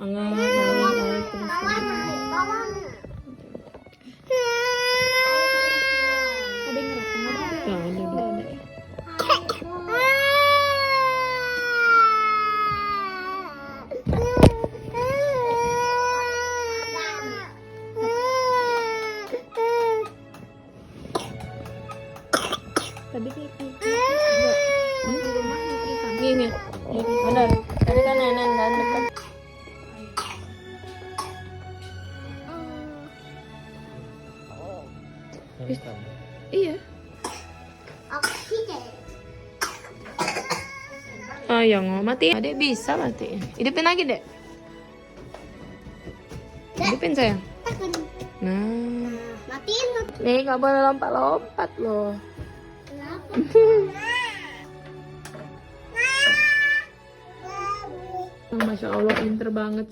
Angkat, naik terus. Ada yang ngerasa nggak ada? Nggak ada. Nggak ada ya. Tadi kayak enggak. Di rumah makan ikan. Gini, benar. Tadi kan nenek kan dekat. Iya. Ah, yang mau mati. Adek bisa mati. Hidupin lagi, Dek. Hidupin sayang. Nah, Matiin. nih nggak boleh lompat-lompat loh. Masya Allah, pinter banget.